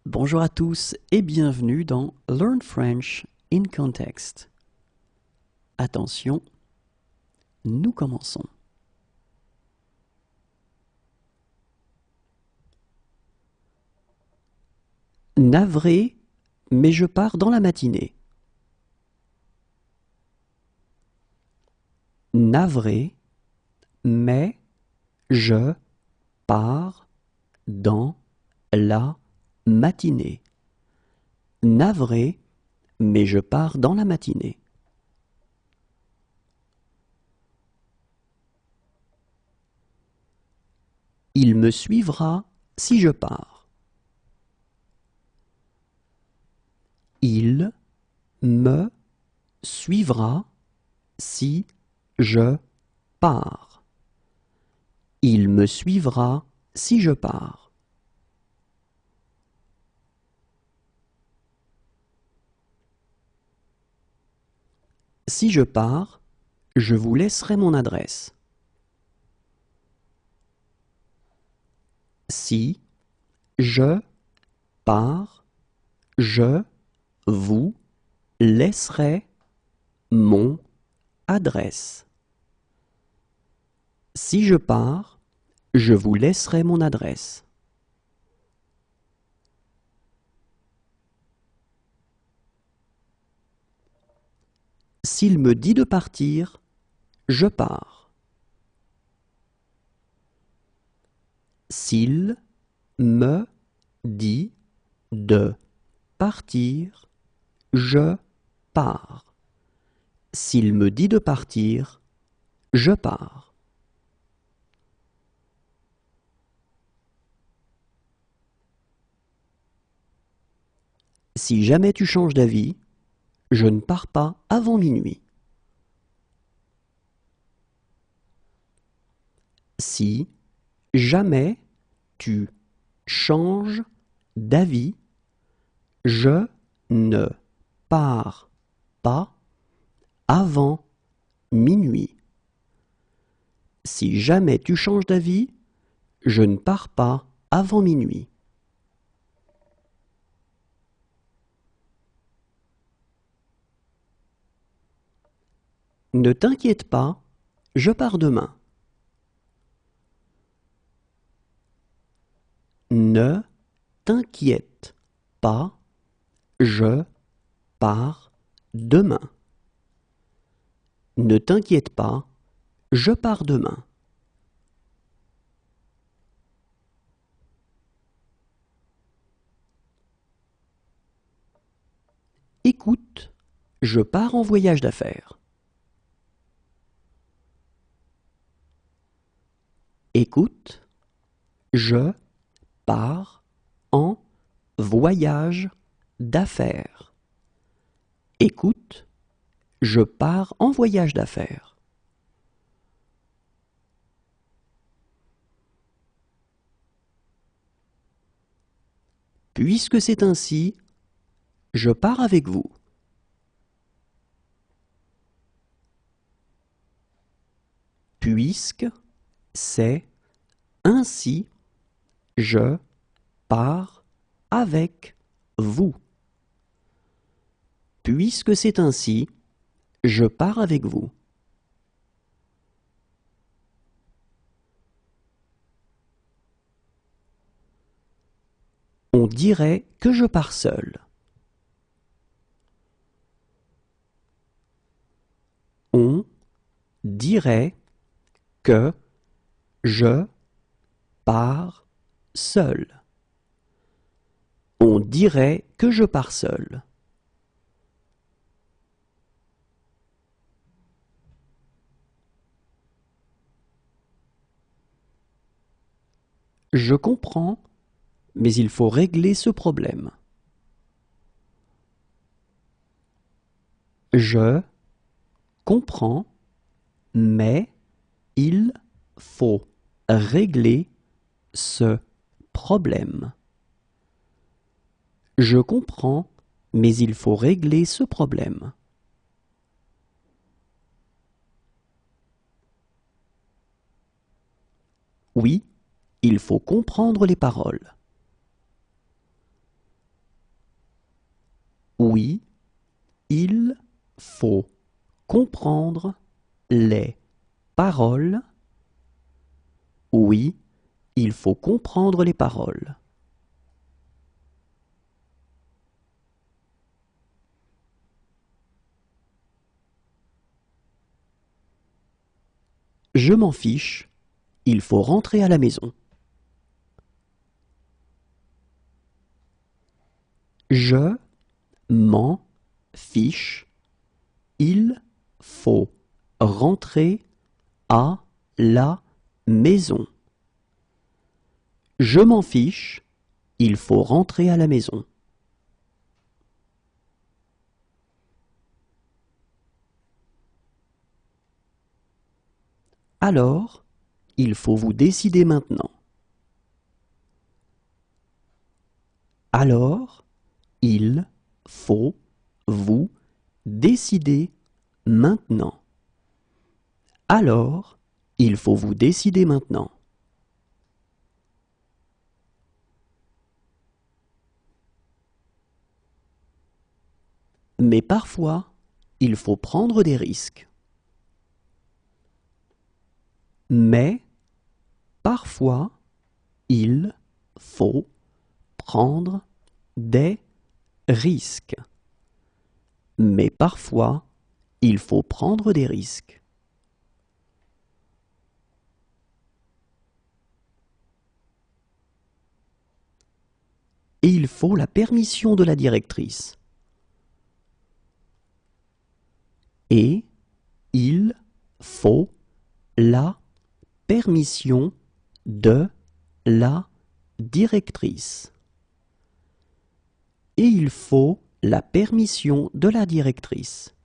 Bonjour à tous et bienvenue dans Learn French in Context. Attention, nous commençons. Navré, mais je pars dans la matinée. Navré, mais je pars dans la matinée. Navré, mais je pars dans la matinée. Il me suivra si je pars. Il me suivra si je pars. Il me suivra si je pars. Si je pars, je vous laisserai mon adresse. Si je pars, je vous laisserai mon adresse. Si je pars, je vous laisserai mon adresse. S'il me dit de partir, je pars. S'il me dit de partir, je pars. S'il me dit de partir, je pars. Si jamais tu changes d'avis, je ne pars pas avant minuit. Si jamais tu changes d'avis, je ne pars pas avant minuit. Si jamais tu changes d'avis, je ne pars pas avant minuit. Ne t'inquiète pas, je pars demain. Ne t'inquiète pas, je pars demain. Ne t'inquiète pas, je pars demain. Écoute, je pars en voyage d'affaires. Écoute, je pars en voyage d'affaires. Écoute, je pars en voyage d'affaires. Puisque c'est ainsi, je pars avec vous. Puisque c'est ainsi, je pars avec vous. Puisque c'est ainsi, je pars avec vous. On dirait que je pars seul. On dirait que je pars seul. On dirait que je pars seul. Je comprends, mais il faut régler ce problème. Je comprends, mais il faut régler ce problème. Je comprends, mais il faut régler ce problème. Oui, il faut comprendre les paroles. Oui, il faut comprendre les paroles. Oui, il faut comprendre les paroles. Je m'en fiche, il faut rentrer à la maison. Je m'en fiche, il faut rentrer à la maison. Je m'en fiche, il faut rentrer à la maison. Alors, il faut vous décider maintenant. Alors, il faut vous décider maintenant. Alors, il faut vous décider maintenant. Mais parfois, il faut prendre des risques. Mais parfois, il faut prendre des risques. Mais parfois, il faut prendre des risques. Et il faut la permission de la directrice. Et il faut la permission de la directrice. Et il faut la permission de la directrice.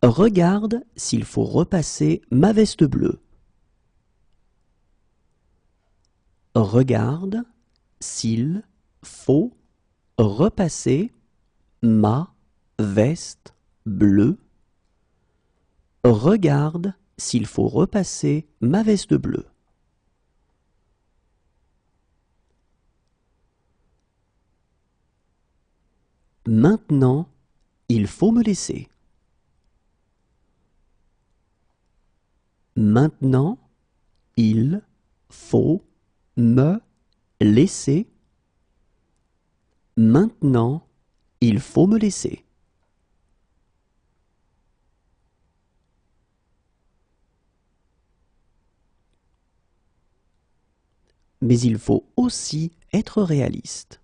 Regarde s'il faut repasser ma veste bleue. Regarde s'il faut repasser ma veste bleue. Regarde s'il faut repasser ma veste bleue. Maintenant, il faut me laisser. Maintenant, il faut me laisser. Maintenant, il faut me laisser. Mais il faut aussi être réaliste.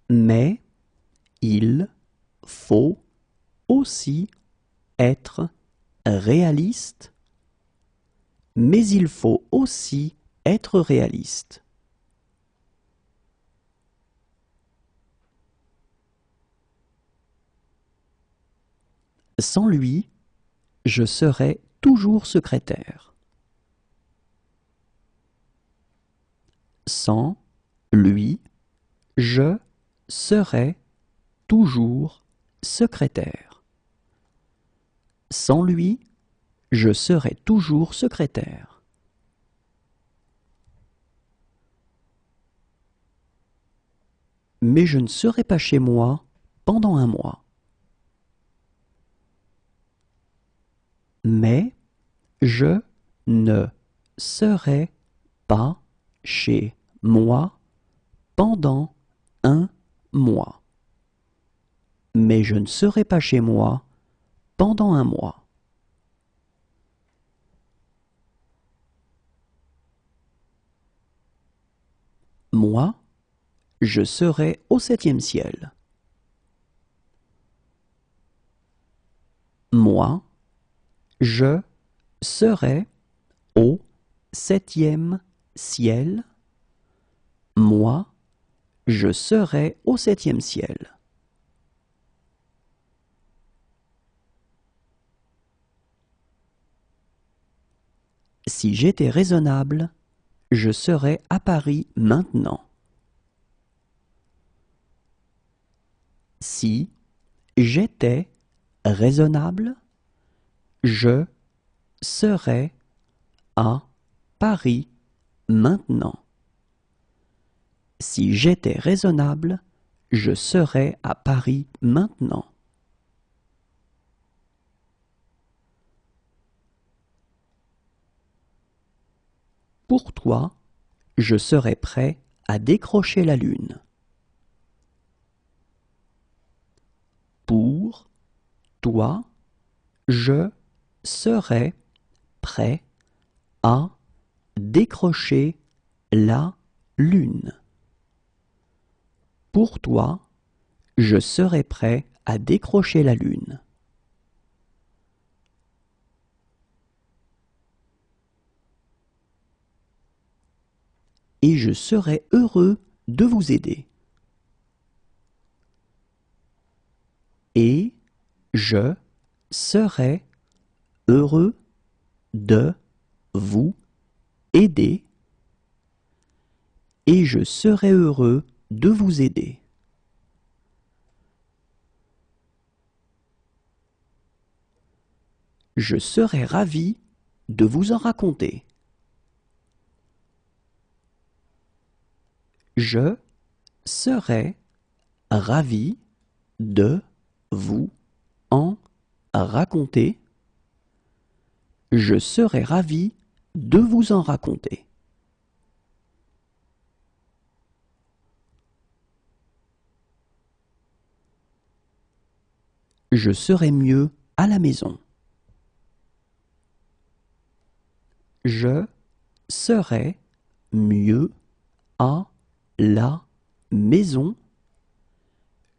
Mais il faut aussi être réaliste. Mais il faut aussi être réaliste. Sans lui, je serai toujours secrétaire. Sans lui, je serai toujours secrétaire. Sans lui, je serai toujours secrétaire. Mais je ne serai pas chez moi pendant un mois. Mais je ne serai pas chez moi pendant un mois. Mais je ne serai pas chez moi pendant un mois. Moi, je serai au 7e ciel. Moi, je serai au 7e ciel. Moi, je serai au 7e ciel. Si j'étais raisonnable, je serais à Paris maintenant. Si j'étais raisonnable, je serais à Paris maintenant. Si j'étais raisonnable, je serais à Paris maintenant. Pour toi, je serais prêt à décrocher la lune. Pour toi, je serais prêt à décrocher la lune. Pour toi, je serais prêt à décrocher la lune. Et je serais heureux de vous aider. Et je serais heureux de vous aider. Et je serais heureux de vous aider. Je serais ravi de vous en raconter. Je serais ravi de vous en raconter. Je serais ravi de vous en raconter. Je serais mieux à la maison. Je serais mieux à la maison.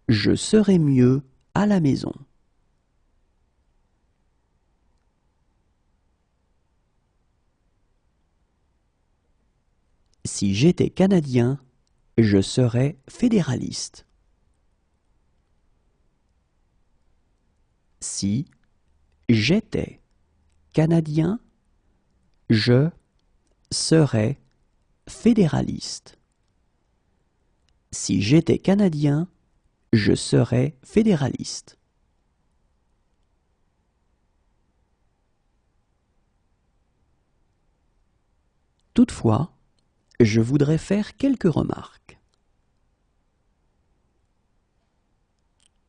Je serais mieux à la maison. Si j'étais Canadien, je serais fédéraliste. Si j'étais Canadien, je serais fédéraliste. Si j'étais Canadien, je serais fédéraliste. Toutefois, je voudrais faire quelques remarques.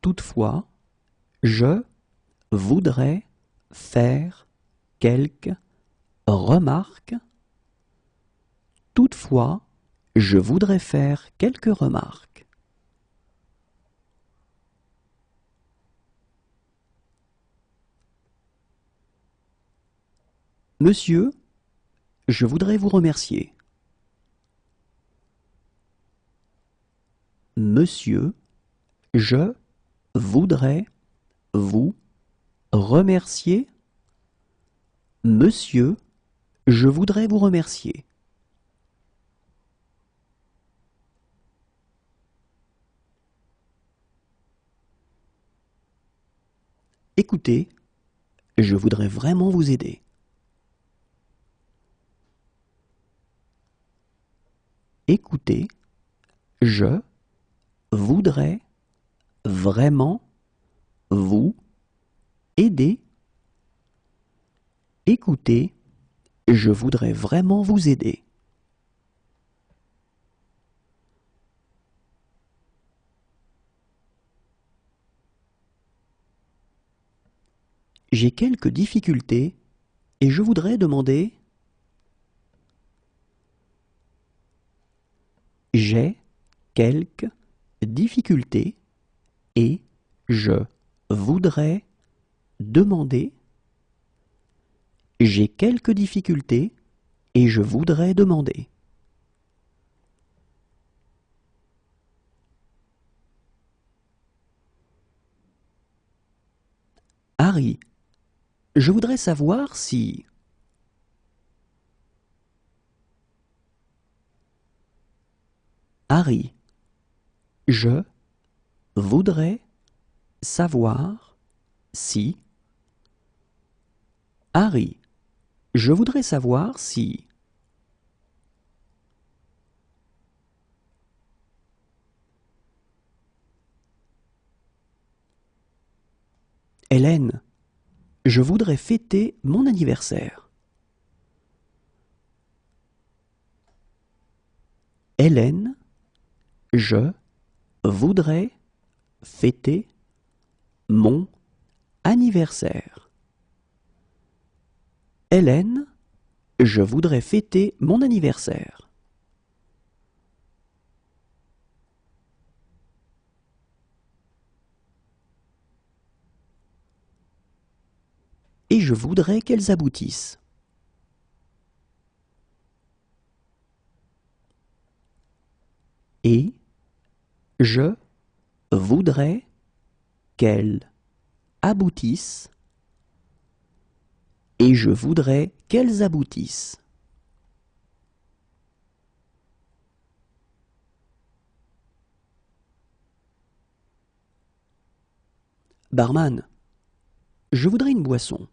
Toutefois, je voudrais faire quelques remarques. Toutefois, je voudrais faire quelques remarques. Monsieur, je voudrais vous remercier. Monsieur, je voudrais vous remercier. Monsieur, je voudrais vous remercier. Écoutez, je voudrais vraiment vous aider. Écoutez, je voudrais vraiment vous aider. Écoutez, je voudrais vraiment vous aider. J'ai quelques difficultés et je voudrais demander. J'ai quelques difficultés et je voudrais demander. J'ai quelques difficultés et je voudrais demander. Harry, je voudrais savoir si... Harry, je voudrais savoir si... Harry, je voudrais savoir si... Hélène, je voudrais fêter mon anniversaire. Hélène, je voudrais fêter mon anniversaire. Hélène, je voudrais fêter mon anniversaire. Et je voudrais qu'elles aboutissent. Et je voudrais qu'elles aboutissent. Et je voudrais qu'elles aboutissent. Barman, je voudrais une boisson.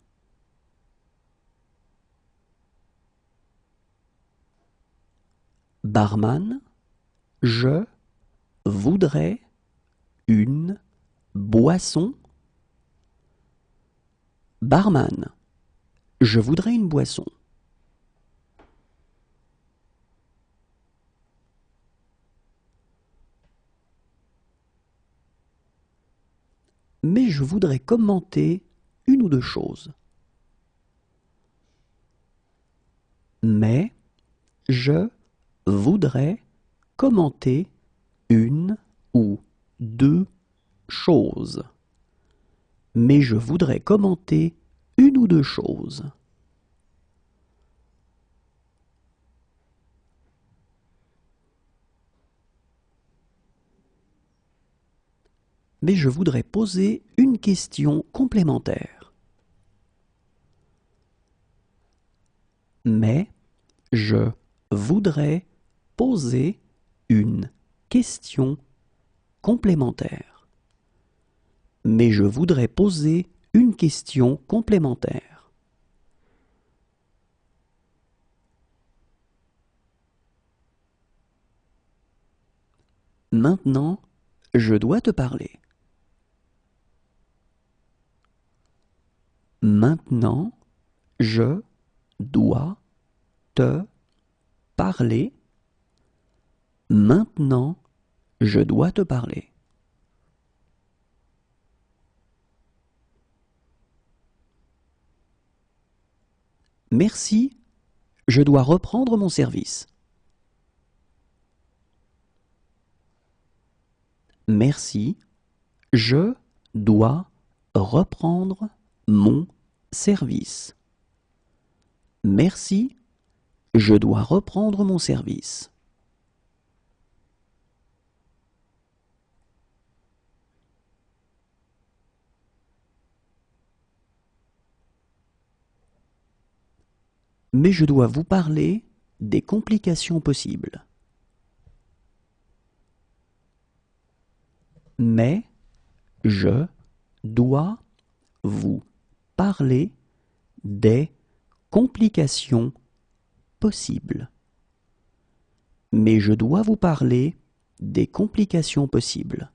Barman, je voudrais une boisson. Barman, je voudrais une boisson. Mais je voudrais commenter une ou deux choses. Mais je voudrais commenter une ou deux choses. Mais je voudrais commenter une ou deux choses. Mais je voudrais poser une question complémentaire. Mais je voudrais poser une question complémentaire. Mais je voudrais poser une question complémentaire. Maintenant, je dois te parler. Maintenant, je dois te parler. Maintenant, je dois te parler. Merci, je dois reprendre mon service. Merci, je dois reprendre mon service. Merci, je dois reprendre mon service. Mais je dois vous parler des complications possibles. Mais je dois vous parler des complications possibles. Mais je dois vous parler des complications possibles.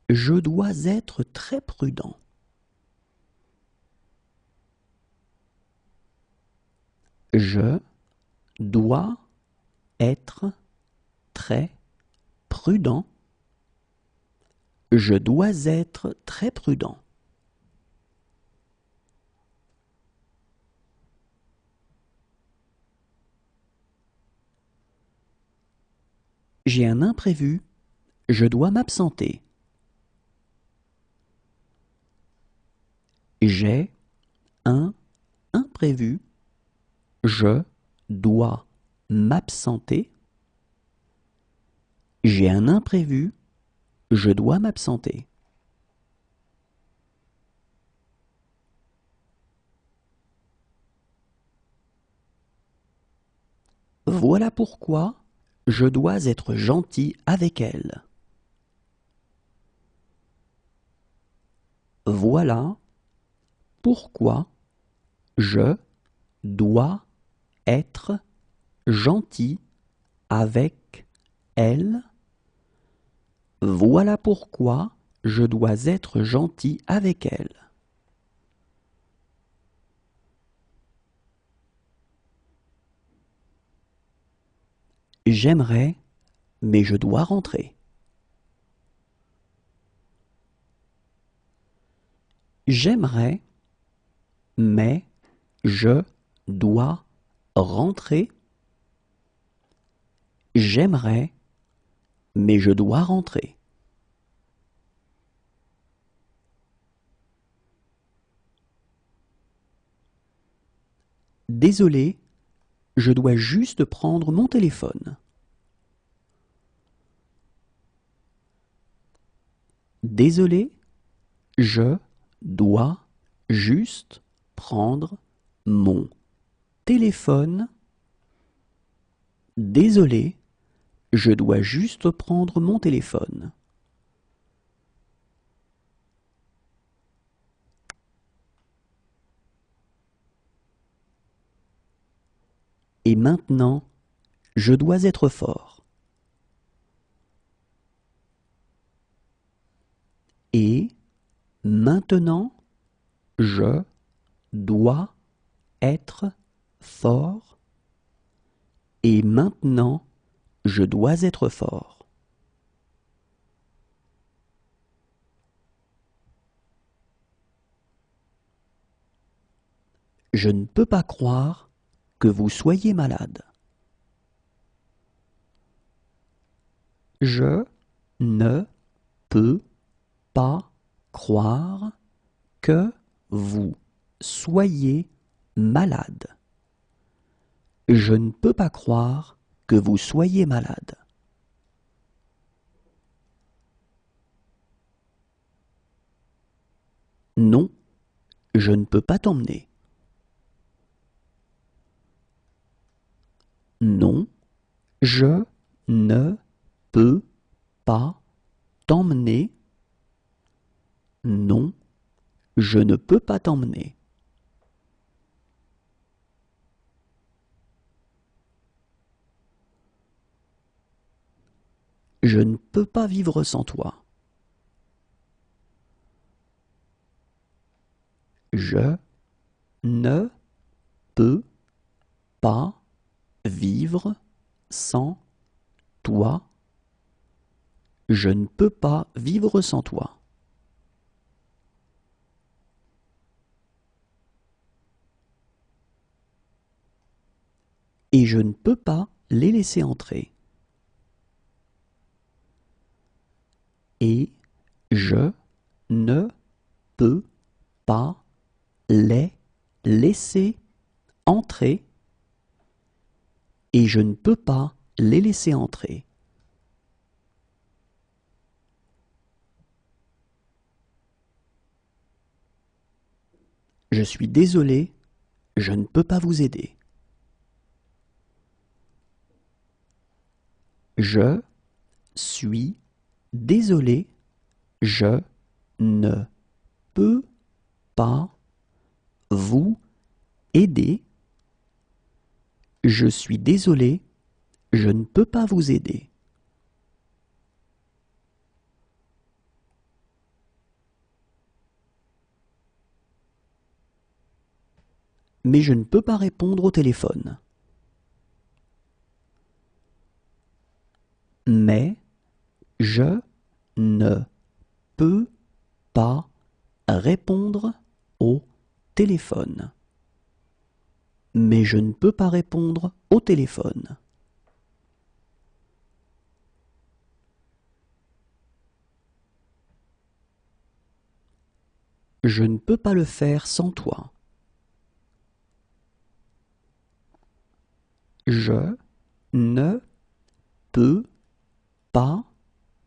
Je dois être très prudent. Je dois être très prudent. Je dois être très prudent. J'ai un imprévu. Je dois m'absenter. J'ai un imprévu. Je dois m'absenter. J'ai un imprévu. Je dois m'absenter. Voilà pourquoi je dois être gentil avec elle. Voilà pourquoi je dois être gentil avec elle. Voilà pourquoi je dois être gentil avec elle. J'aimerais, mais je dois rentrer. J'aimerais, mais je dois rentrer. J'aimerais, mais je dois rentrer. Désolé, je dois juste prendre mon téléphone. Désolé, je dois juste prendre mon téléphone. Désolé, je dois juste prendre mon téléphone. Et maintenant, je dois être fort. Et maintenant, je dois être fort. Et maintenant, je dois être fort. Je ne peux pas croire que vous soyez malade. Je ne peux pas croire que vous soyez malade. Je ne peux pas croire que vous soyez malade. Non, je ne peux pas t'emmener. Non, je ne peux pas t'emmener. Non, je ne peux pas t'emmener. Je ne peux pas vivre sans toi. Je ne peux pas vivre sans toi. Je ne peux pas vivre sans toi. Et je ne peux pas les laisser entrer. Et je ne peux pas les laisser entrer. Et je ne peux pas les laisser entrer. Je suis désolé, je ne peux pas vous aider. Je suis désolé, je ne peux pas vous aider. Je suis désolé, je ne peux pas vous aider. Mais je ne peux pas répondre au téléphone. Mais je ne peux pas répondre au téléphone. Mais je ne peux pas répondre au téléphone. Je ne peux pas le faire sans toi. Je ne peux pas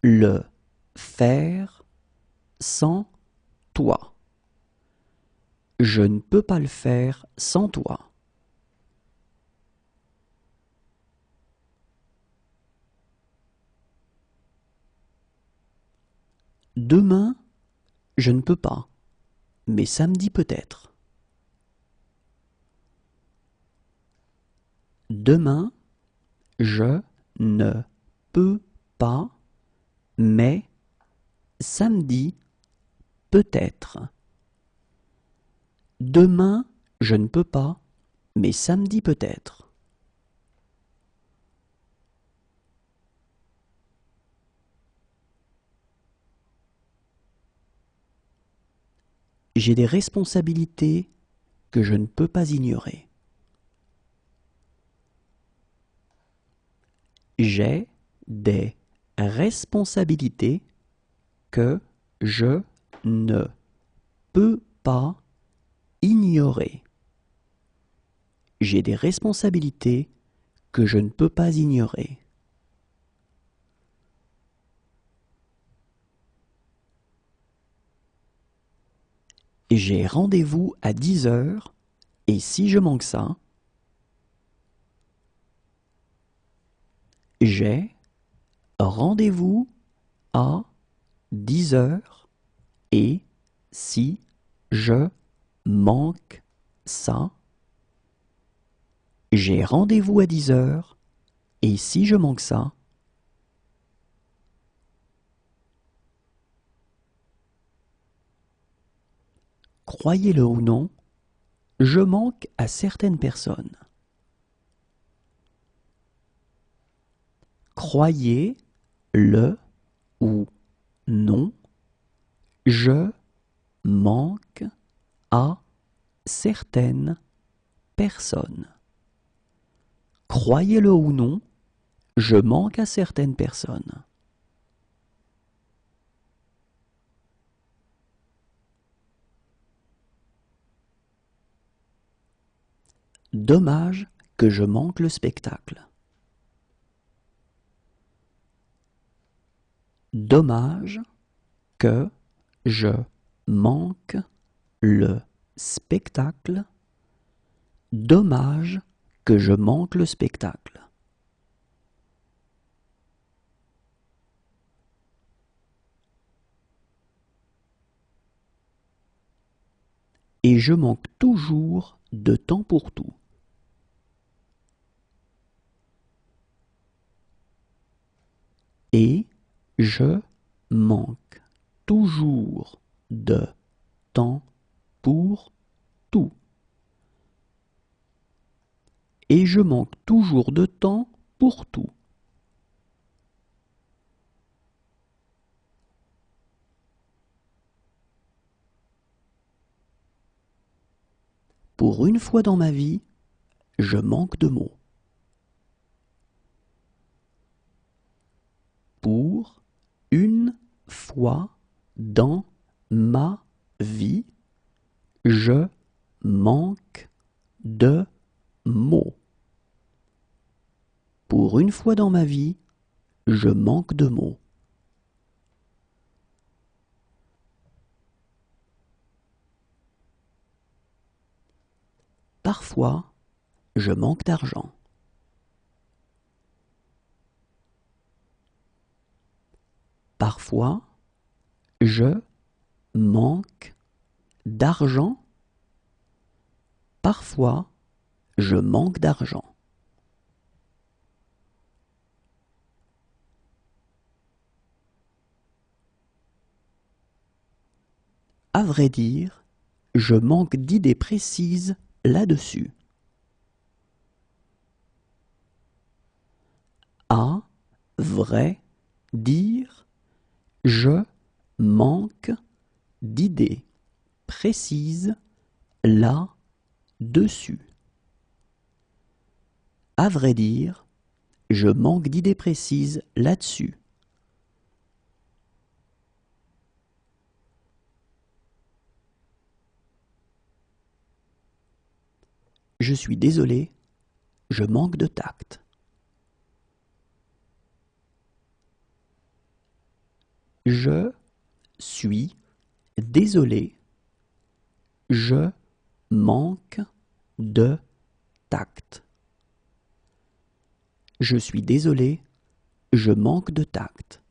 le faire sans toi. Je ne peux pas le faire sans toi. Demain, je ne peux pas, mais samedi peut-être. Demain, je ne peux pas, mais samedi peut-être. Demain, je ne peux pas, mais samedi peut-être. J'ai des responsabilités que je ne peux pas ignorer. J'ai des responsabilités que je ne peux pas ignorer. J'ai des responsabilités que je ne peux pas ignorer. J'ai rendez-vous à 10 heures et si je manque ça, j'ai rendez-vous à 10 heures et si je manque ça, j'ai rendez-vous à 10 heures et si je manque ça, croyez-le ou non, je manque à certaines personnes. Croyez-le ou non, je manque à certaines personnes. Croyez-le ou non, je manque à certaines personnes. Dommage que je manque le spectacle. Dommage que je manque le spectacle. Dommage que je manque le spectacle. Et je manque toujours de temps pour tout. Et je manque toujours de temps pour tout. Et je manque toujours de temps pour tout. Pour une fois dans ma vie, je manque de mots. Pour une fois dans ma vie, je manque de mots. Pour une fois dans ma vie, je manque de mots. Parfois, je manque d'argent. Parfois, je manque d'argent. Parfois, je manque d'argent. À vrai dire, je manque d'idées précises là-dessus. À vrai dire, je manque d'idées précises là-dessus. À vrai dire, je manque d'idées précises là-dessus. Je suis désolé, je manque de tact. Je suis désolé, je manque de tact. Je suis désolé, je manque de tact.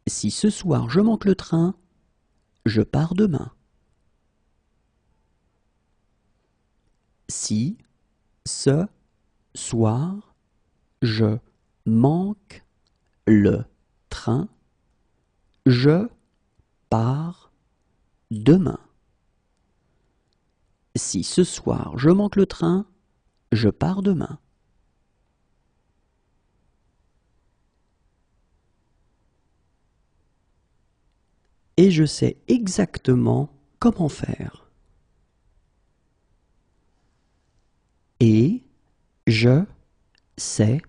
Si ce soir je manque le train, je pars demain. Si ce soir je manque le train, je pars demain. Si ce soir je manque le train, je pars demain. et je sais exactement comment faire. Et je sais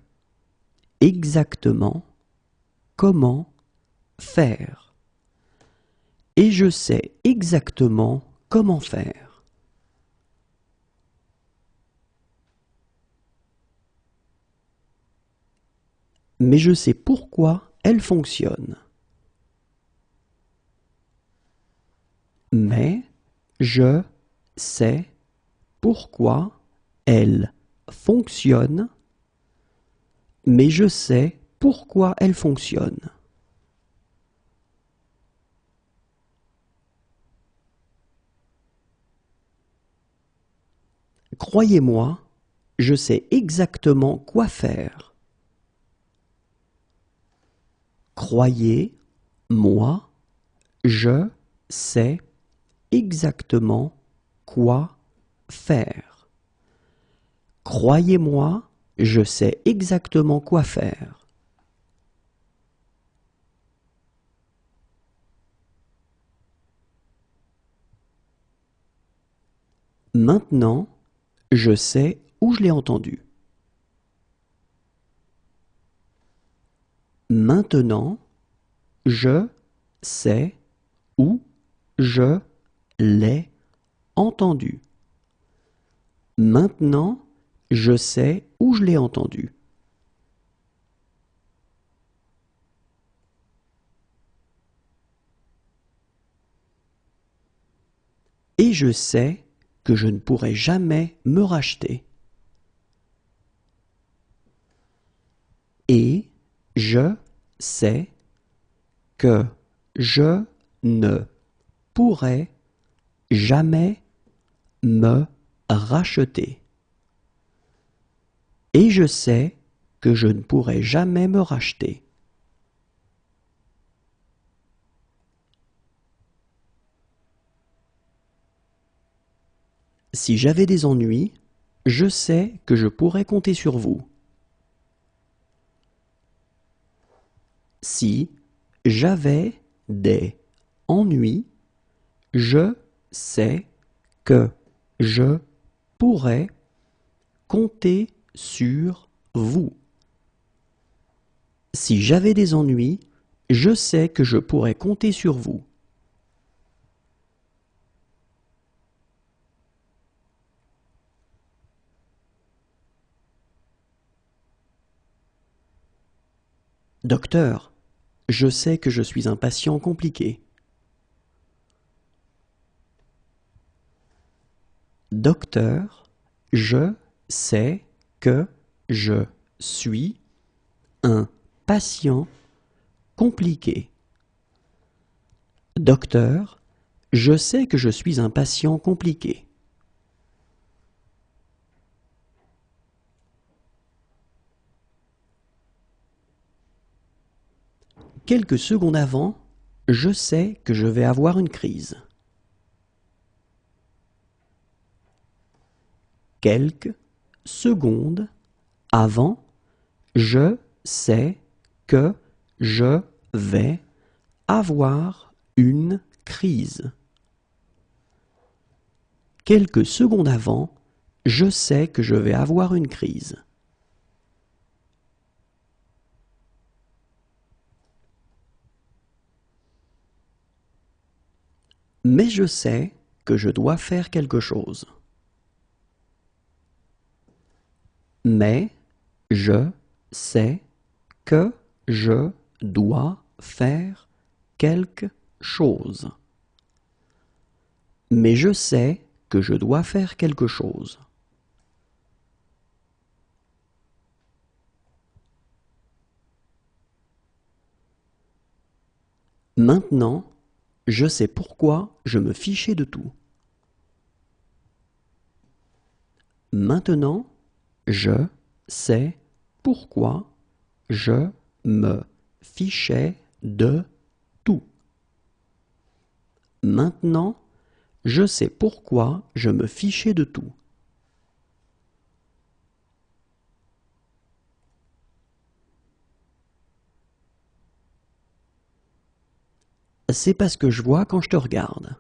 exactement comment faire. Et je sais exactement comment faire. Mais je sais pourquoi elle fonctionne. Mais je sais pourquoi elle fonctionne. Mais je sais pourquoi elle fonctionne. Croyez-moi, je sais exactement quoi faire. Croyez-moi, je sais exactement quoi faire. Croyez-moi, je sais exactement quoi faire. Maintenant, je sais où je l'ai entendu. Maintenant, je sais où je l'ai entendu. Maintenant, je sais où je l'ai entendu. Et je sais que je ne pourrai jamais me racheter. Et je sais que je ne pourrai jamais me racheter. Et je sais que je ne pourrai jamais me racheter. Si j'avais des ennuis, je sais que je pourrais compter sur vous. Si j'avais des ennuis, je sais que je pourrais compter sur vous. Si j'avais des ennuis, je sais que je pourrais compter sur vous. Docteur, je sais que je suis un patient compliqué. Docteur, je sais que je suis un patient compliqué. Docteur, je sais que je suis un patient compliqué. Quelques secondes avant, je sais que je vais avoir une crise. Quelques secondes avant, je sais que je vais avoir une crise. Quelques secondes avant, je sais que je vais avoir une crise. Mais je sais que je dois faire quelque chose. Mais je sais que je dois faire quelque chose. Mais je sais que je dois faire quelque chose. Maintenant, je sais pourquoi je me fichais de tout. Maintenant, je sais pourquoi je me fichais de tout. Maintenant, je sais pourquoi je me fichais de tout. c'est pas ce que je vois quand je te regarde.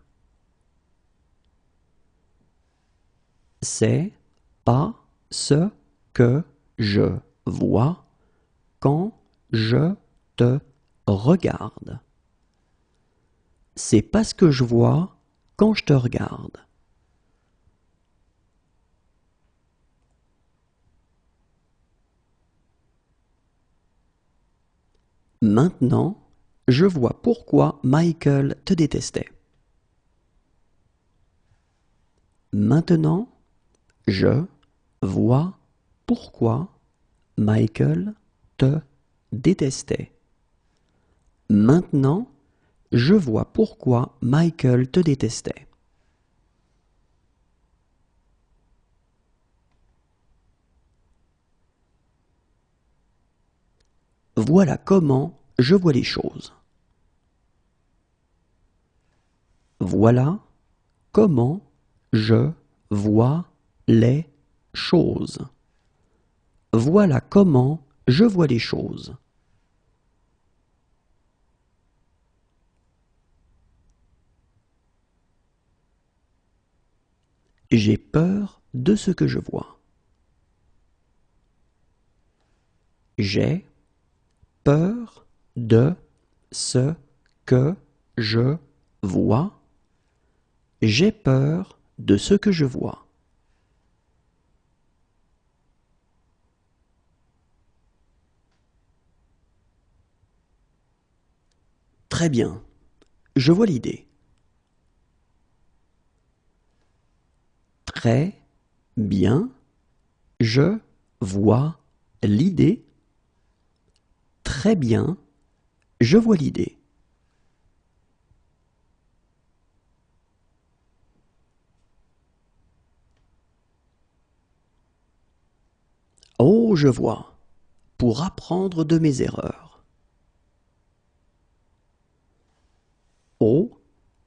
C'est pas ce que je vois quand je te regarde. C'est pas ce que je vois quand je te regarde. Maintenant, je vois pourquoi Michael te détestait. Maintenant, je vois pourquoi Michael te détestait. Maintenant, je vois pourquoi Michael te détestait. Voilà comment je vois les choses. Voilà comment je vois les choses. Voilà comment je vois les choses. J'ai peur de ce que je vois. J'ai peur de ce que je vois. J'ai peur de ce que je vois. Très bien, je vois l'idée. Très bien, je vois l'idée. Très bien, je vois l'idée. Oh, je vois, pour apprendre de mes erreurs. Oh,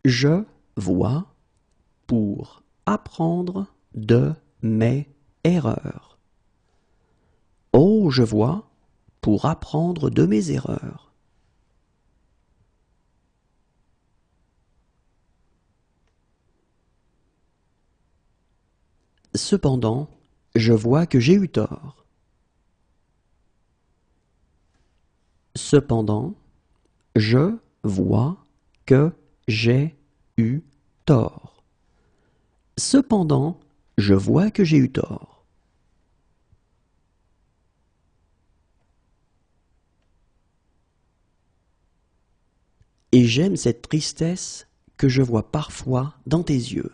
je vois, pour apprendre de mes erreurs. Oh, je vois, pour apprendre de mes erreurs. Cependant, je vois que j'ai eu tort. Cependant, je vois que j'ai eu tort. Cependant, je vois que j'ai eu tort. Et j'aime cette tristesse que je vois parfois dans tes yeux.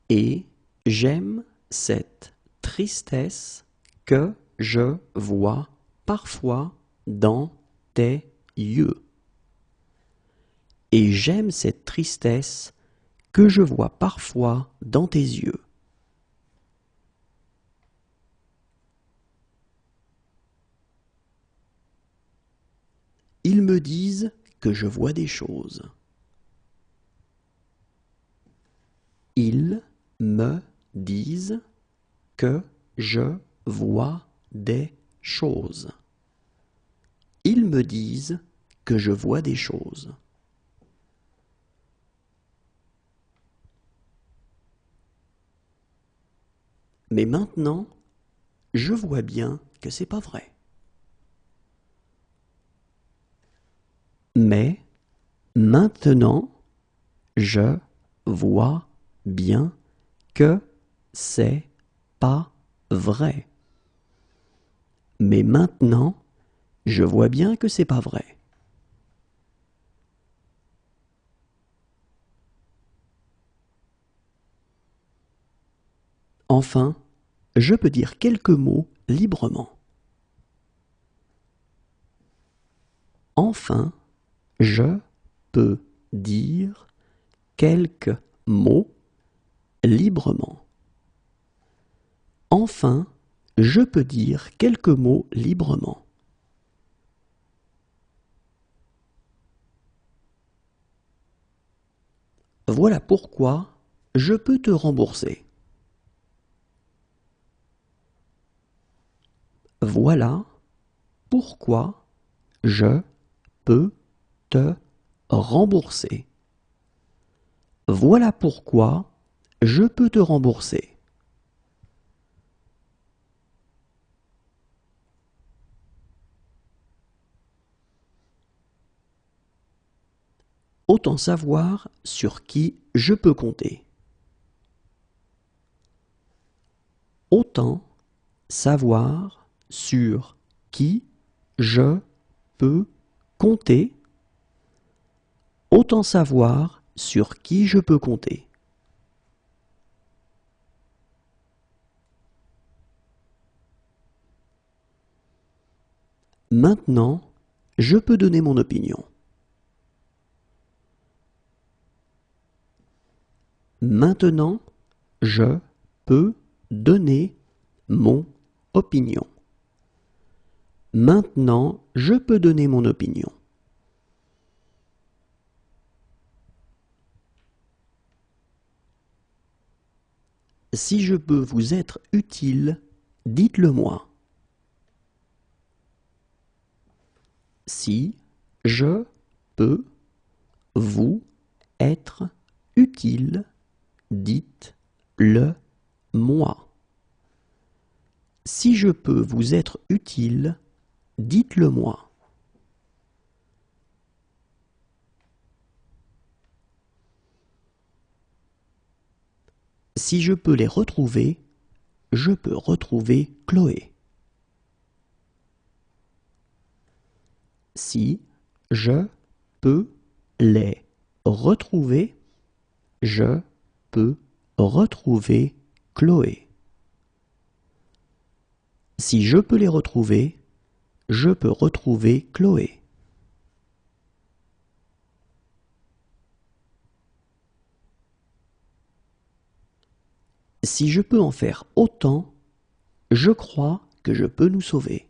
Et j'aime cette tristesse que je vois parfois dans tes yeux. Et j'aime cette tristesse que je vois parfois dans tes yeux. Ils me disent que je vois des choses. Ils me disent que je vois des choses. Ils me disent que je vois des choses. Mais maintenant, je vois bien que c'est pas vrai. Mais maintenant, je vois bien que c'est pas vrai. Mais maintenant, je vois bien que c'est pas vrai. Enfin, je peux dire quelques mots librement. Enfin, je peux dire quelques mots librement. Enfin, je peux dire quelques mots librement. Voilà pourquoi je peux te rembourser. Voilà pourquoi je peux te rembourser. Voilà pourquoi je peux te rembourser. Autant savoir sur qui je peux compter. Autant savoir sur qui je peux compter. Autant savoir sur qui je peux compter. Maintenant, je peux donner mon opinion. Maintenant, je peux donner mon opinion. Maintenant, je peux donner mon opinion. Si je peux vous être utile, dites-le moi. Si je peux vous être utile, dites-le moi. Si je peux vous être utile, dites-le moi. Si je peux les retrouver, je peux retrouver Chloé. Si je peux les retrouver, je peux retrouver Chloé. Si je peux les retrouver, je peux retrouver Chloé. Si je peux en faire autant, je crois que je peux nous sauver.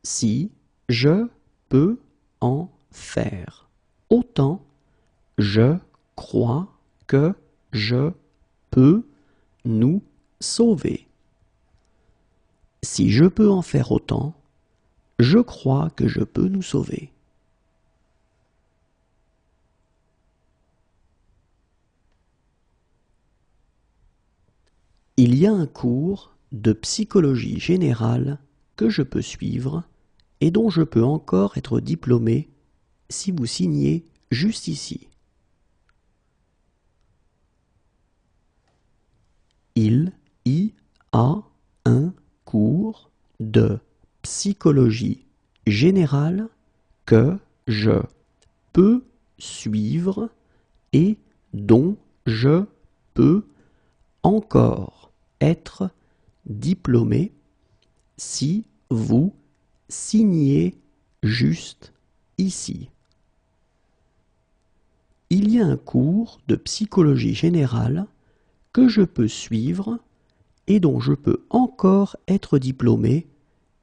Si je peux en faire autant, je crois que je peux nous sauver. Si je peux en faire autant, je crois que je peux nous sauver. Il y a un cours de psychologie générale que je peux suivre et dont je peux encore être diplômé si vous signez juste ici. Il y a un cours de psychologie générale que je peux suivre et dont je peux encore être diplômé si vous signez juste ici. Il y a un cours de psychologie générale que je peux suivre et dont je peux encore être diplômé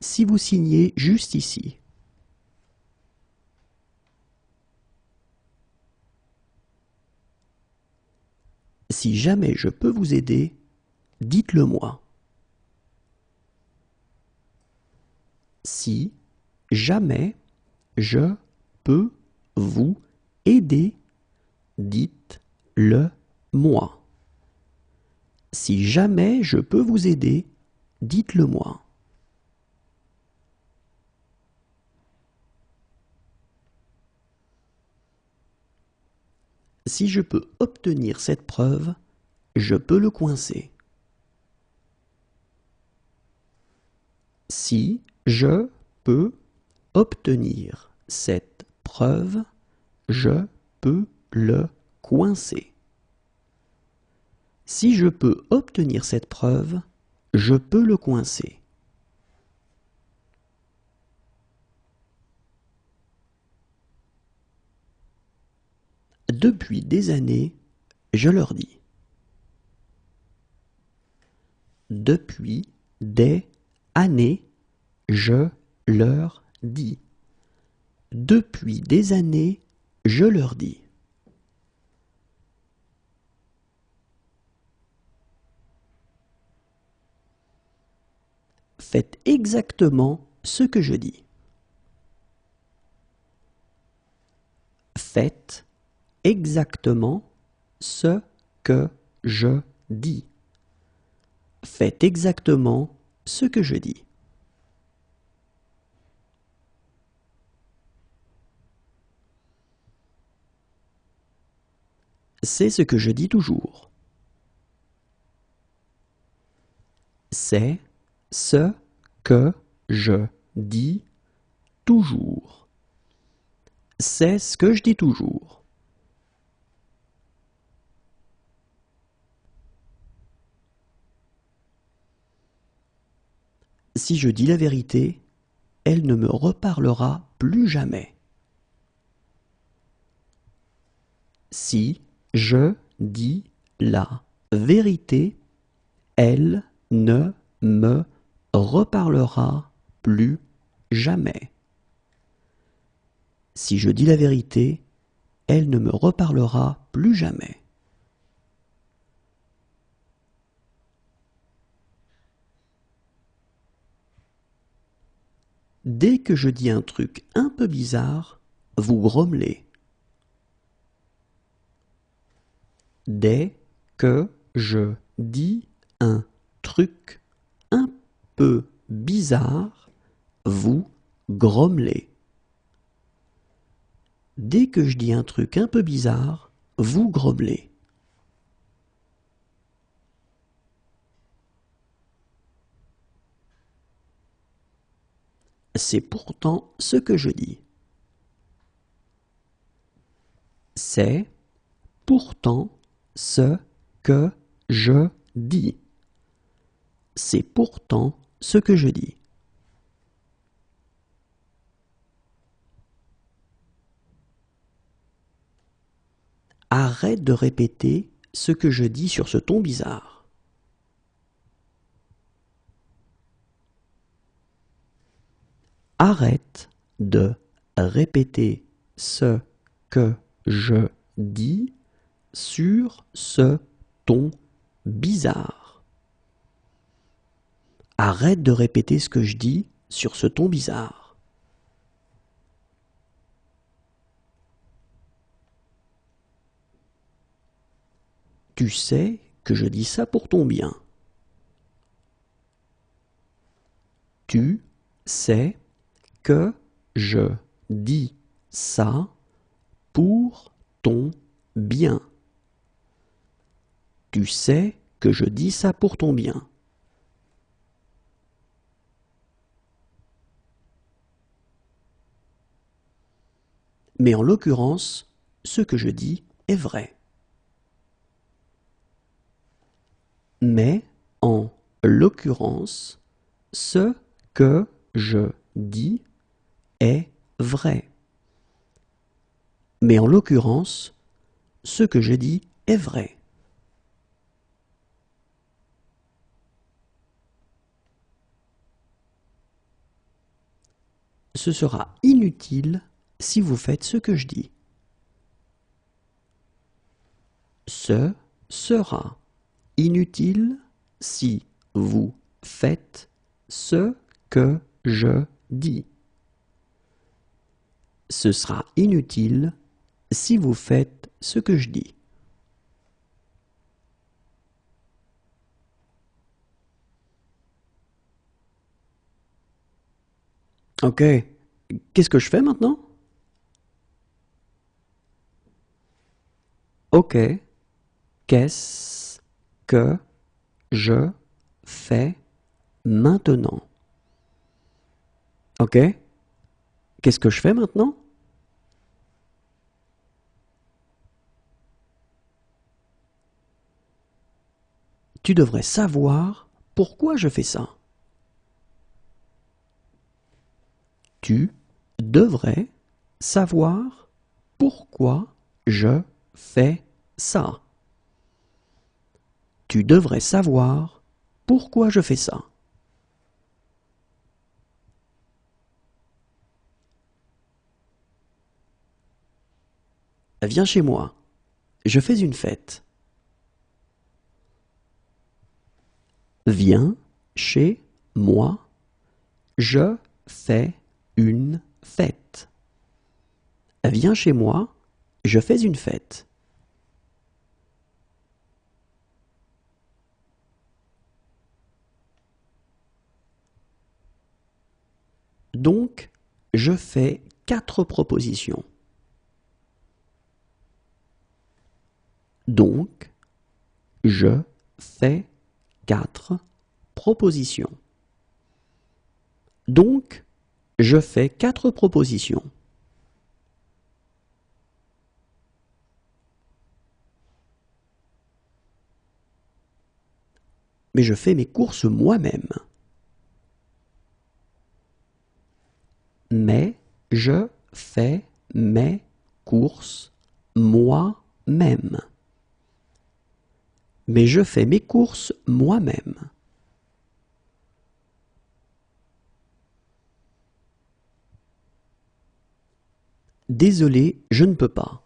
si vous signez juste ici. Si jamais je peux vous aider, dites-le moi. Si jamais je peux vous aider, dites-le moi. Si jamais je peux vous aider, dites-le moi. Si je peux obtenir cette preuve, je peux le coincer. Si je peux obtenir cette preuve, je peux le coincer. Si je peux obtenir cette preuve, je peux le coincer. Depuis des années, je leur dis. Depuis des années, je leur dis. Depuis des années, je leur dis. Faites exactement ce que je dis. Faites exactement ce que je dis. Faites exactement ce que je dis. C'est ce que je dis toujours. C'est ce que je dis toujours. C'est ce que je dis toujours. Si je dis la vérité, elle ne me reparlera plus jamais. Si je dis la vérité, elle ne me reparlera plus jamais. Si je dis la vérité, elle ne me reparlera plus jamais. Dès que je dis un truc un peu bizarre, vous grommelez. Dès que je dis un truc un peu bizarre, vous grommelez. Dès que je dis un truc un peu bizarre, vous grommelez. C'est pourtant ce que je dis. C'est pourtant ce que je dis. C'est pourtant ce que je dis. Arrête de répéter ce que je dis sur ce ton bizarre. Arrête de répéter ce que je dis sur ce ton bizarre. Arrête de répéter ce que je dis sur ce ton bizarre. Tu sais que je dis ça pour ton bien. Tu sais que je dis ça pour ton bien. Tu sais que je dis ça pour ton bien. Mais en l'occurrence, ce que je dis est vrai. Mais en l'occurrence, ce que je dis est vrai. Mais en l'occurrence, ce que je dis est vrai. Ce sera inutile si vous faites ce que je dis. Ce sera inutile si vous faites ce que je dis. Ce sera inutile si vous faites ce que je dis. Ok, qu'est-ce que je fais maintenant? Ok, qu'est-ce que je fais maintenant? Ok, qu'est-ce que je fais maintenant? Tu devrais savoir pourquoi je fais ça. Tu devrais savoir pourquoi je fais ça. Tu devrais savoir pourquoi je fais ça. Viens chez moi. Je fais une fête. Viens chez moi. Je fais une fête. Viens chez moi, je fais une fête. Donc, je fais 4 propositions. Donc, je fais 4 propositions. Donc, je fais 4 propositions. Mais je fais mes courses moi-même. Mais je fais mes courses moi-même. Mais je fais mes courses moi-même. Désolé, je ne peux pas.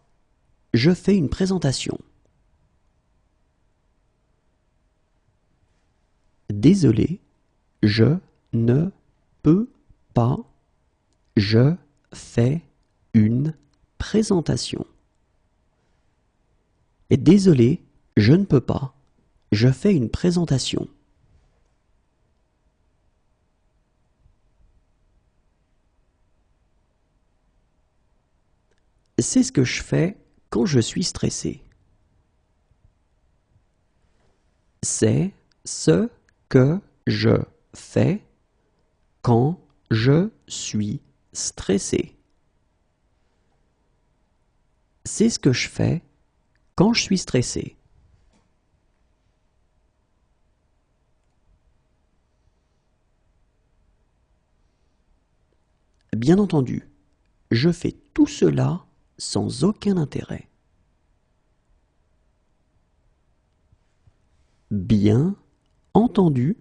Je fais une présentation. Désolé, je ne peux pas. Je fais une présentation. Et désolé, je ne peux pas. Je fais une présentation. C'est ce que je fais quand je suis stressé. C'est ce que je fais quand je suis stressé. C'est ce que je fais quand je suis stressé. Bien entendu, je fais tout cela sans aucun intérêt. Bien entendu,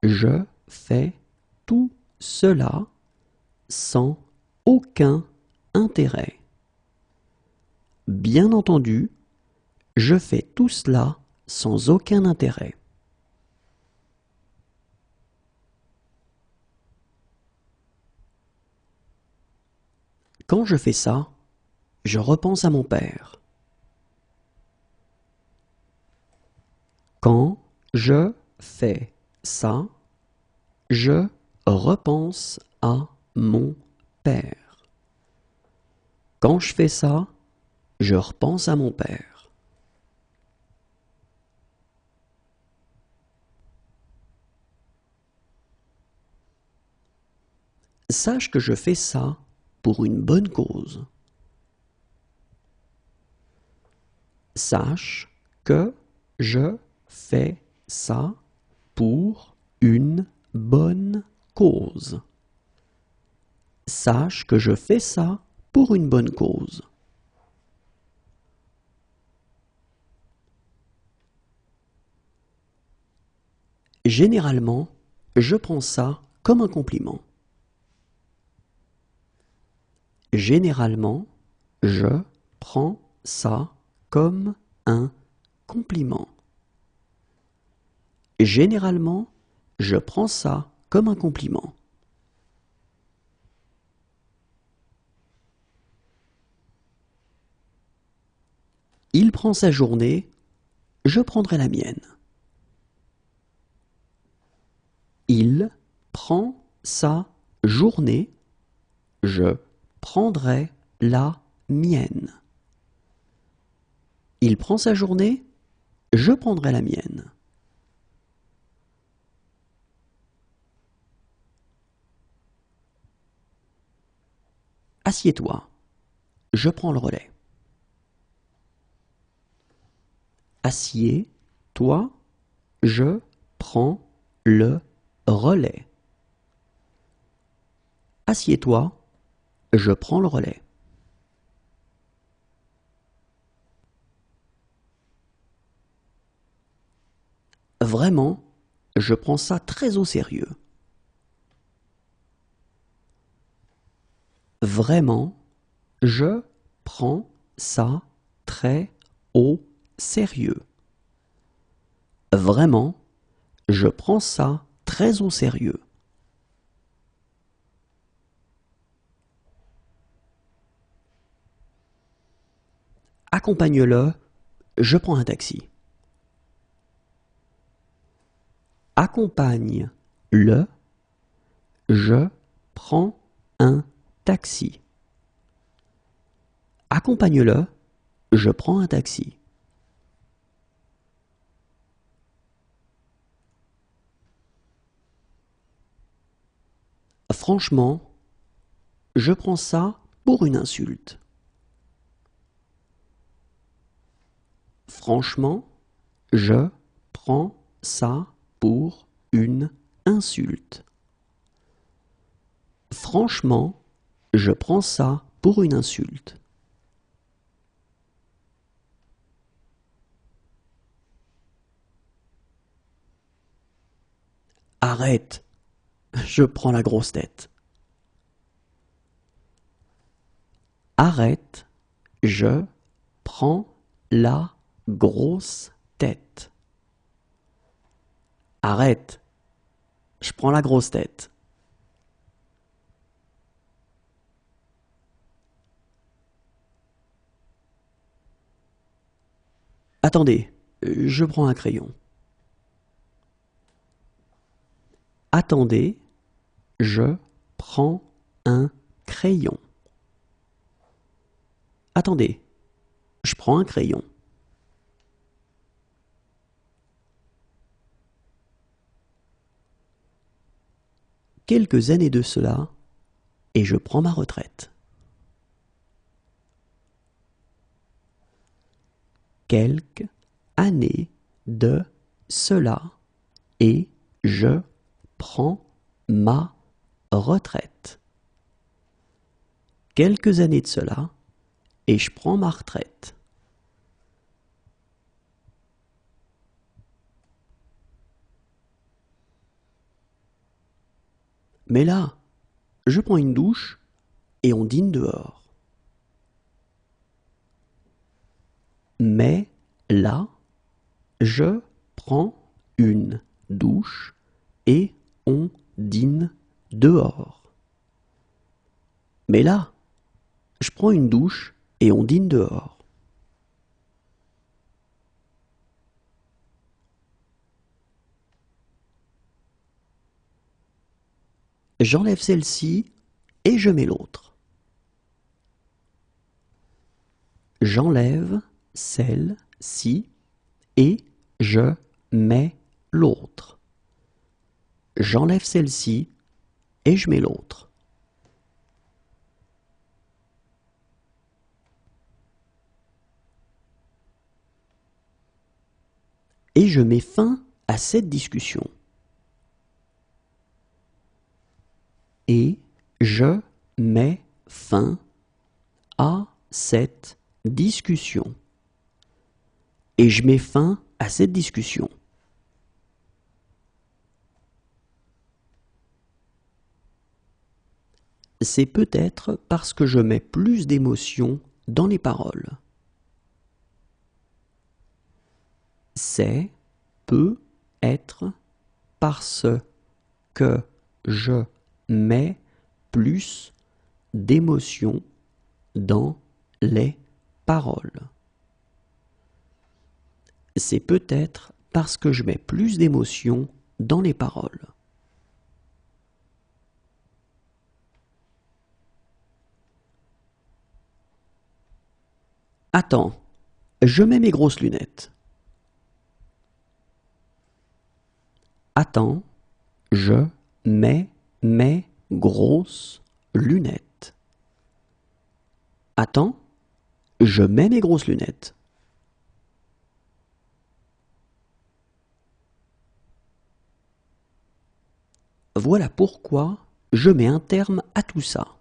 je fais tout cela sans aucun intérêt. Bien entendu, je fais tout cela sans aucun intérêt. Quand je fais ça, je repense à mon père. Quand je fais ça, je repense à mon père. Quand je fais ça, je repense à mon père. Sache que je fais ça pour une bonne cause. Sache que je fais ça pour une bonne cause. Sache que je fais ça pour une bonne cause. Généralement, je prends ça comme un compliment. Généralement, je prends ça comme un compliment. Généralement, je prends ça comme un compliment. Il prend sa journée, je prendrai la mienne. Il prend sa journée, je prendrai la mienne. Il prend sa journée, je prendrai la mienne. Assieds-toi, je prends le relais. Assieds-toi, je prends le relais. Assieds-toi, je prends le relais. Vraiment, je prends ça très au sérieux. Vraiment, je prends ça très au sérieux. Vraiment, je prends ça très au sérieux. Accompagne-le, je prends un taxi. Accompagne-le, je prends un taxi. Accompagne-le, je prends un taxi. Franchement, je prends ça pour une insulte. Franchement, je prends ça pour une insulte. Franchement, je prends ça pour une insulte. Arrête, je prends la grosse tête. Arrête, je prends la grosse tête. Arrête, je prends la grosse tête. Attendez, je prends un crayon. Attendez, je prends un crayon. Attendez, je prends un crayon. Quelques années de cela, et je prends ma retraite. Quelques années de cela, et je prends ma retraite. Quelques années de cela, et je prends ma retraite. Mais là, je prends une douche et on dîne dehors. Mais là, je prends une douche et on dîne dehors. Mais là, je prends une douche et on dîne dehors. J'enlève celle-ci et je mets l'autre. J'enlève celle-ci et je mets l'autre. J'enlève celle-ci et je mets l'autre. Et je mets fin à cette discussion. Et je mets fin à cette discussion. Et je mets fin à cette discussion. C'est peut-être parce que je mets plus d'émotion dans les paroles. C'est peut-être parce que je mets plus d'émotion dans les paroles. C'est peut-être parce que je mets plus d'émotion dans les paroles. Attends, je mets mes grosses lunettes. Attends, je mets mes grosses lunettes. Attends, je mets mes grosses lunettes. Voilà pourquoi je mets un terme à tout ça.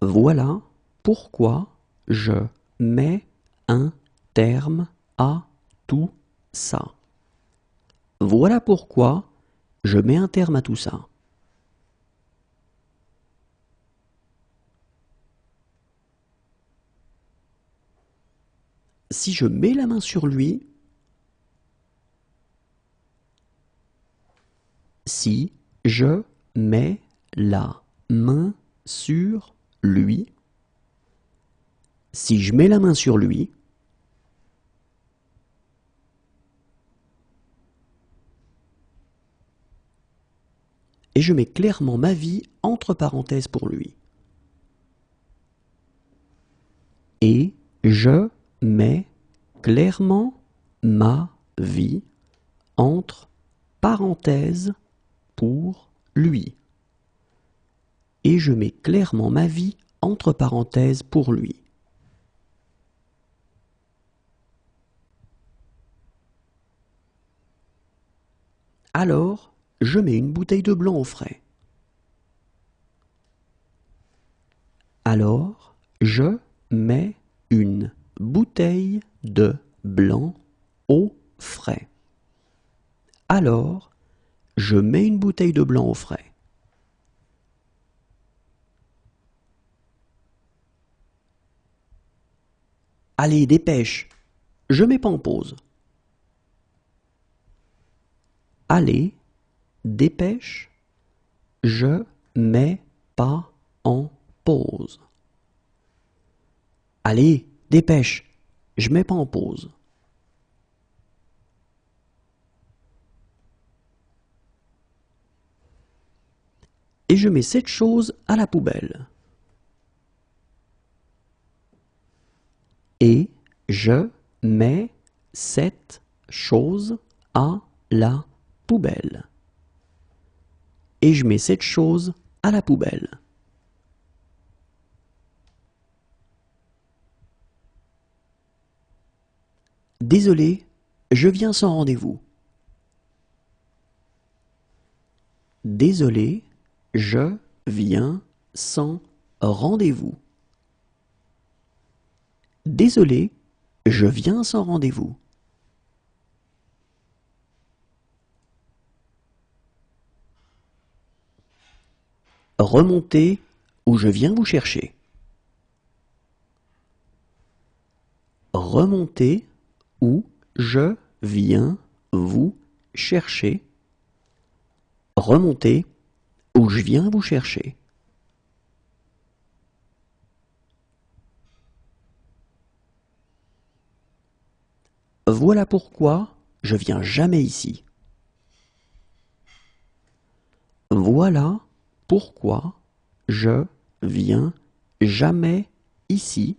Voilà pourquoi je mets un terme à tout ça. Voilà pourquoi je mets un terme à tout ça. Si je mets la main sur lui, si je mets la main sur lui, Si je mets la main sur lui, et je mets clairement ma vie entre parenthèses pour lui. Et je mets clairement ma vie entre parenthèses pour lui. Et je mets clairement ma vie entre parenthèses pour lui. Alors, je mets une bouteille de blanc au frais. Alors, je mets une bouteille de blanc au frais. Alors, je mets une bouteille de blanc au frais. Allez, dépêche, je mets pas en pause. Allez, dépêche, je mets pas en pause. Allez, dépêche, je mets pas en pause. Et je mets cette chose à la poubelle. Et je mets cette chose à la poubelle. Et je mets cette chose à la poubelle. Désolé, je viens sans rendez-vous. Désolé, je viens sans rendez-vous. Désolé, je viens sans rendez-vous. Remontez ou je viens vous chercher. Remontez ou je viens vous chercher. Remontez ou je viens vous chercher. Voilà pourquoi je viens jamais ici. Voilà pourquoi je viens jamais ici.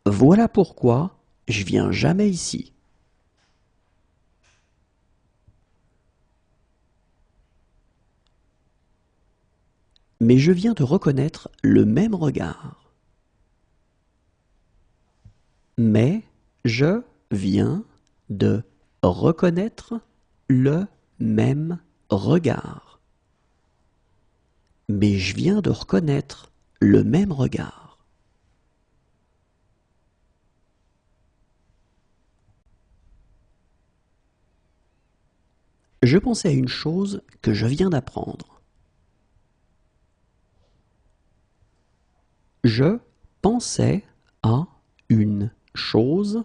Voilà pourquoi je viens jamais ici. Mais je viens de reconnaître le même regard. Mais je viens de reconnaître le même regard. Mais je viens de reconnaître le même regard. Je pensais à une chose que je viens d'apprendre. Je pensais à une chose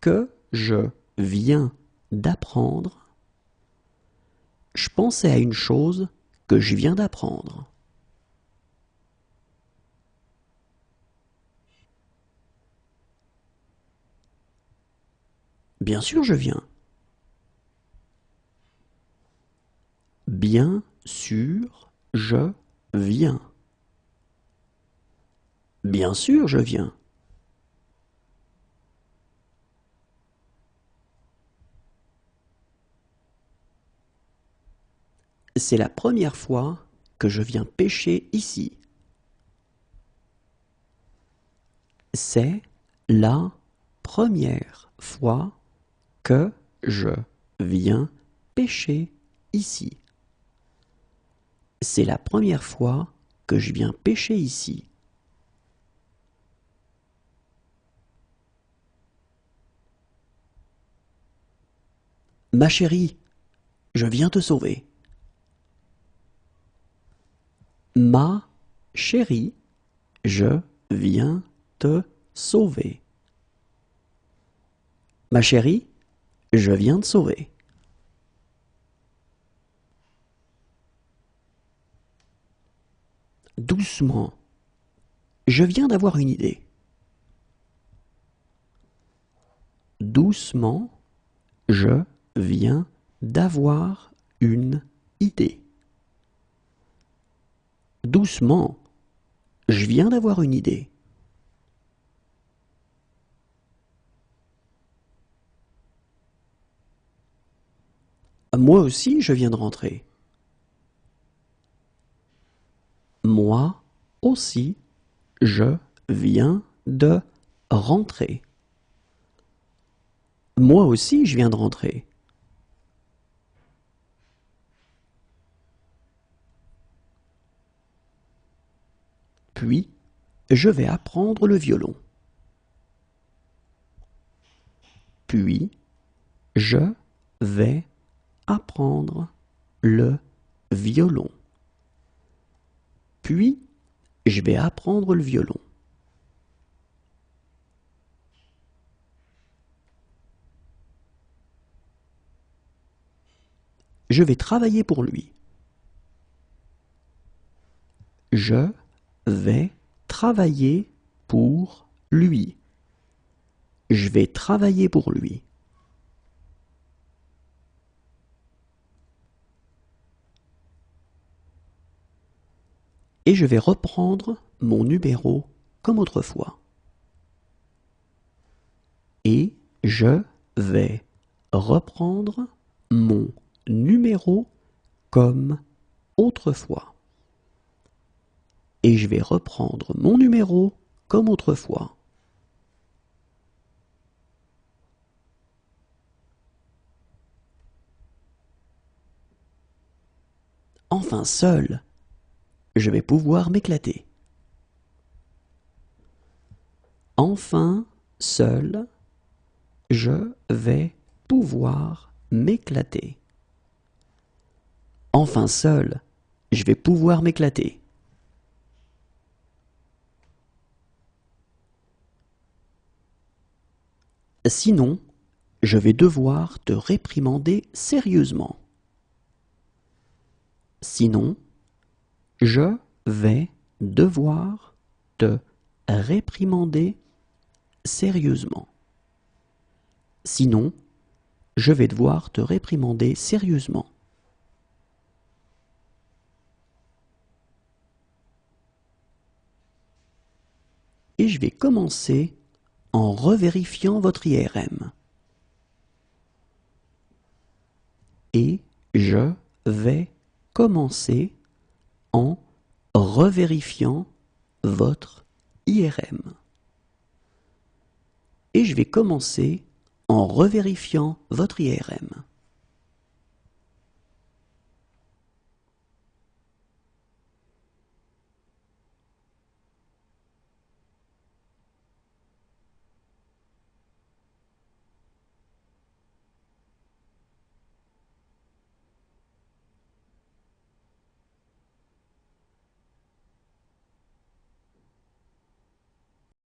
que je viens d'apprendre. Je pensais à une chose que je viens d'apprendre. Bien sûr, je viens. Bien sûr, je viens. Bien sûr, je viens. C'est la première fois que je viens pêcher ici. C'est la première fois que je viens pêcher ici. C'est la première fois que je viens pêcher ici. Ma chérie, je viens te sauver. Ma chérie, je viens te sauver. Ma chérie, je viens te sauver. Doucement. Je viens d'avoir une idée. Doucement, je viens d'avoir une idée. Doucement, je viens d'avoir une idée. Moi aussi, je viens de rentrer. Moi aussi, je viens de rentrer. Moi aussi, je viens de rentrer. Puis, je vais apprendre le violon. Puis, je vais apprendre le violon. Puis, je vais apprendre le violon. Je vais travailler pour lui. Je vais travailler pour lui. Je vais travailler pour lui. Et je vais reprendre mon numéro comme autrefois. Et je vais reprendre mon numéro comme autrefois. Et je vais reprendre mon numéro comme autrefois. Enfin seul, je vais pouvoir m'éclater. Enfin seul, je vais pouvoir m'éclater. Enfin seul, je vais pouvoir m'éclater. Sinon, je vais devoir te réprimander sérieusement. Sinon, je vais devoir te réprimander sérieusement. Sinon, je vais devoir te réprimander sérieusement. Et je vais commencer en revérifiant votre IRM. Et je vais commencer en revérifiant votre IRM. Et je vais commencer en revérifiant votre IRM.